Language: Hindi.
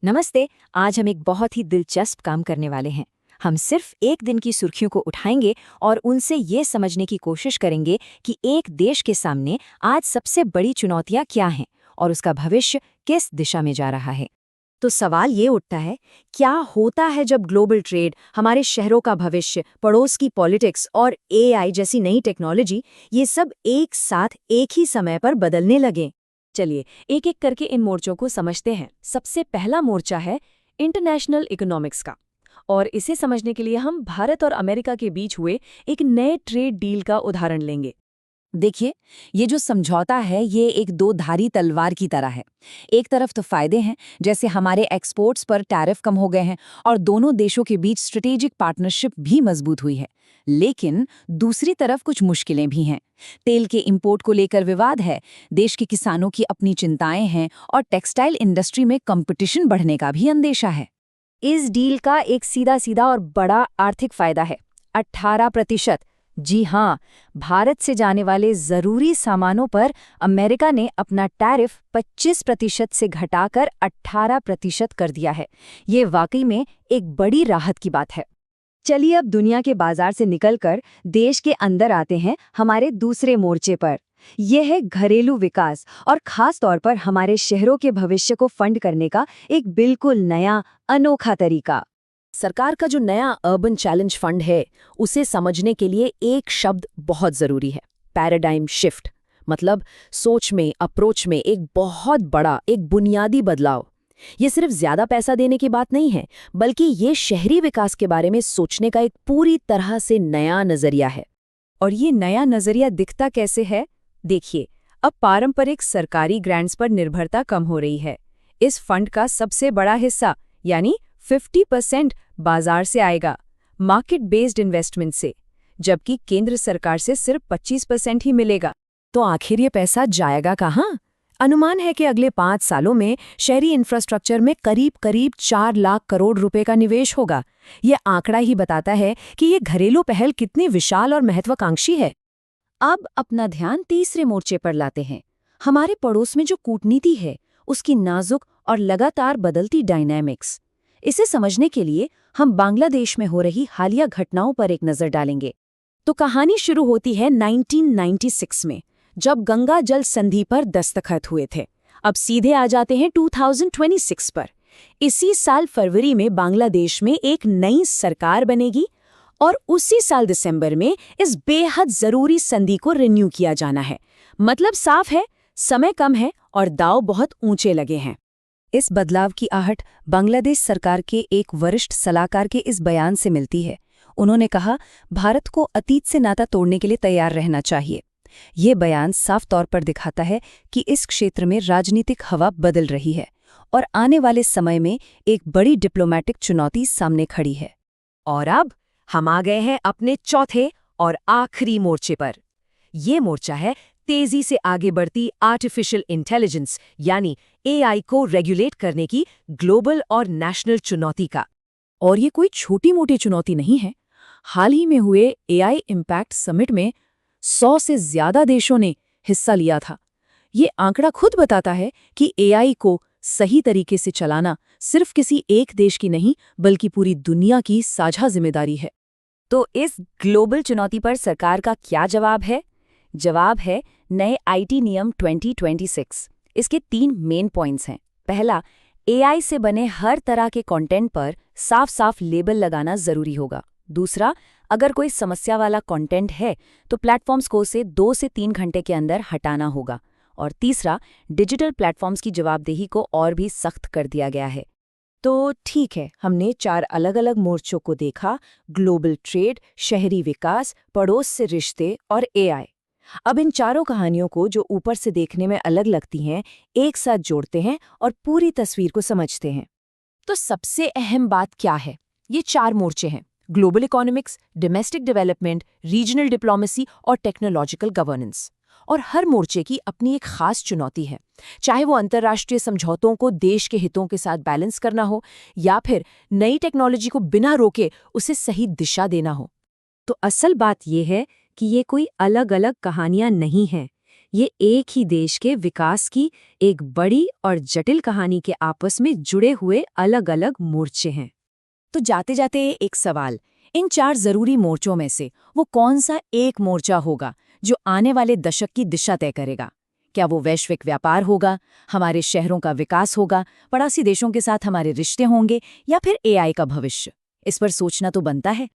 नमस्ते। आज हम एक बहुत ही दिलचस्प काम करने वाले हैं। हम सिर्फ एक दिन की सुर्खियों को उठाएंगे और उनसे ये समझने की कोशिश करेंगे कि एक देश के सामने आज सबसे बड़ी चुनौतियां क्या हैं और उसका भविष्य किस दिशा में जा रहा है। तो सवाल ये उठता है, क्या होता है जब ग्लोबल ट्रेड, हमारे शहरों का भविष्य, पड़ोस की पॉलिटिक्स और एआई जैसी नई टेक्नोलॉजी, ये सब एक साथ एक ही समय पर बदलने लगे। चलिए एक एक करके इन मोर्चों को समझते हैं। सबसे पहला मोर्चा है इंटरनेशनल इकोनॉमिक्स का, और इसे समझने के लिए हम भारत और अमेरिका के बीच हुए एक नए ट्रेड डील का उदाहरण लेंगे। देखिए, ये जो समझौता है ये एक दो धारी तलवार की तरह है। एक तरफ तो फायदे हैं, जैसे हमारे एक्सपोर्ट्स पर टैरिफ कम हो गए हैं और दोनों देशों के बीच स्ट्रेटेजिक पार्टनरशिप भी मजबूत हुई है। लेकिन दूसरी तरफ कुछ मुश्किलें भी हैं। तेल के इंपोर्ट को लेकर विवाद है, देश के किसानों की अपनी चिंताएं हैं और टेक्सटाइल इंडस्ट्री में कंपटीशन बढ़ने का भी अंदेशा है। इस डील का एक सीधा सीधा और बड़ा आर्थिक फायदा है, 18%। जी हाँ, भारत से जाने वाले जरूरी सामानों पर अमेरिका ने अपना टैरिफ 25% से घटाकर 18% कर दिया है। ये वाकई में एक बड़ी राहत की बात है। चलिए अब दुनिया के बाजार से निकलकर देश के अंदर आते हैं, हमारे दूसरे मोर्चे पर। यह है घरेलू विकास और खास तौर पर हमारे शहरों के भविष्य को फंड करने का एक बिल्कुल नया अनोखा तरीका। सरकार का जो नया अर्बन चैलेंज फंड है, उसे समझने के लिए एक शब्द बहुत जरूरी है, पैराडाइम शिफ्ट। मतलब सोच में, अप्रोच में एक बहुत बड़ा, एक बुनियादी बदलाव। ये सिर्फ ज्यादा पैसा देने की बात नहीं है, बल्कि ये शहरी विकास के बारे में सोचने का एक पूरी तरह से नया नजरिया है। और ये नया नजरिया दिखता कैसे है? देखिए, अब पारंपरिक सरकारी ग्रांट्स पर निर्भरता कम हो रही है। इस फंड का सबसे बड़ा हिस्सा यानी 50% बाजार से आएगा, मार्केट बेस्ड इन्वेस्टमेंट से, जबकि केंद्र सरकार से सिर्फ 25% ही मिलेगा। तो आखिर ये पैसा जाएगा कहाँ? अनुमान है कि अगले 5 सालों में शहरी इंफ्रास्ट्रक्चर में करीब 4 लाख करोड़ रुपए का निवेश होगा। ये आंकड़ा ही बताता है कि ये घरेलू पहल कितनी विशाल और महत्वाकांक्षी है। अब अपना ध्यान तीसरे मोर्चे पर लाते हैं। हमारे पड़ोस में जो कूटनीति है, उसकी नाजुक और लगातार बदलती डायनामिक्स। इसे समझने के लिए हम बांग्लादेश में हो रही हालिया घटनाओं पर एक नजर डालेंगे। तो कहानी शुरू होती है 1996 में, जब गंगा जल संधि पर दस्तखत हुए थे। अब सीधे आ जाते हैं 2026 पर। इसी साल फरवरी में बांग्लादेश में एक नई सरकार बनेगी और उसी साल दिसंबर में इस बेहद जरूरी संधि को रिन्यू किया जाना है। मतलब साफ है, समय कम है और दांव बहुत ऊंचे लगे हैं। इस बदलाव की आहट बांग्लादेश सरकार के एक वरिष्ठ सलाहकार के इस बयान से मिलती है। उन्होंने कहा, भारत को अतीत से नाता तोड़ने के लिए तैयार रहना चाहिए। ये बयान साफ तौर पर दिखाता है कि इस क्षेत्र में राजनीतिक हवा बदल रही है और आने वाले समय में एक बड़ी डिप्लोमैटिक चुनौती सामने खड़ी है। और अब हम आ गए हैं अपने चौथे और आखिरी मोर्चे पर। ये मोर्चा है तेजी से आगे बढ़ती आर्टिफिशियल इंटेलिजेंस यानी एआई को रेगुलेट करने की ग्लोबल और नेशनल चुनौती का। और ये कोई छोटी मोटी चुनौती नहीं है। हाल ही में हुए एआई इम्पैक्ट समिट में 100 से ज्यादा देशों ने हिस्सा लिया था। ये आंकड़ा खुद बताता है कि एआई को सही तरीके से चलाना सिर्फ किसी एक देश की नहीं, बल्कि पूरी दुनिया की साझा जिम्मेदारी है। तो इस ग्लोबल चुनौती पर सरकार का क्या जवाब है? जवाब है नए आईटी नियम 2026। इसके 3 मेन पॉइंट्स हैं। पहला, एआई से बने हर तरह के कंटेंट पर साफ साफ लेबल लगाना जरूरी होगा। दूसरा, अगर कोई समस्या वाला कंटेंट है तो प्लेटफॉर्म्स को उसे 2 से 3 घंटे के अंदर हटाना होगा। और तीसरा, डिजिटल प्लेटफॉर्म्स की जवाबदेही को और भी सख्त कर दिया गया है। तो ठीक है, हमने 4 अलग अलग मोर्चों को देखा: ग्लोबल ट्रेड, शहरी विकास, पड़ोस से रिश्ते और एआई। अब इन चारों कहानियों को, जो ऊपर से देखने में अलग लगती हैं, एक साथ जोड़ते हैं और पूरी तस्वीर को समझते हैं। तो सबसे अहम बात क्या है? ये 4 मोर्चे हैं: global economics, domestic development, regional diplomacy और टेक्नोलॉजिकल गवर्नेंस। और हर मोर्चे की अपनी एक खास चुनौती है, चाहे वो अंतर्राष्ट्रीय समझौतों को देश के हितों के साथ बैलेंस करना हो या फिर नई टेक्नोलॉजी को बिना रोके उसे सही दिशा देना हो। तो असल बात यह है कि ये कोई अलग अलग कहानियां नहीं हैं। ये एक ही देश के विकास की एक बड़ी और जटिल कहानी के आपस में जुड़े हुए अलग-अलग मोर्चे हैं। तो जाते जाते एक सवाल, इन 4 जरूरी मोर्चों में से वो कौन सा एक मोर्चा होगा जो आने वाले दशक की दिशा तय करेगा? क्या वो वैश्विक व्यापार होगा, हमारे शहरों का विकास होगा, पड़ोसी देशों के साथ हमारे रिश्ते होंगे, या फिर एआई का भविष्य? इस पर सोचना तो बनता है।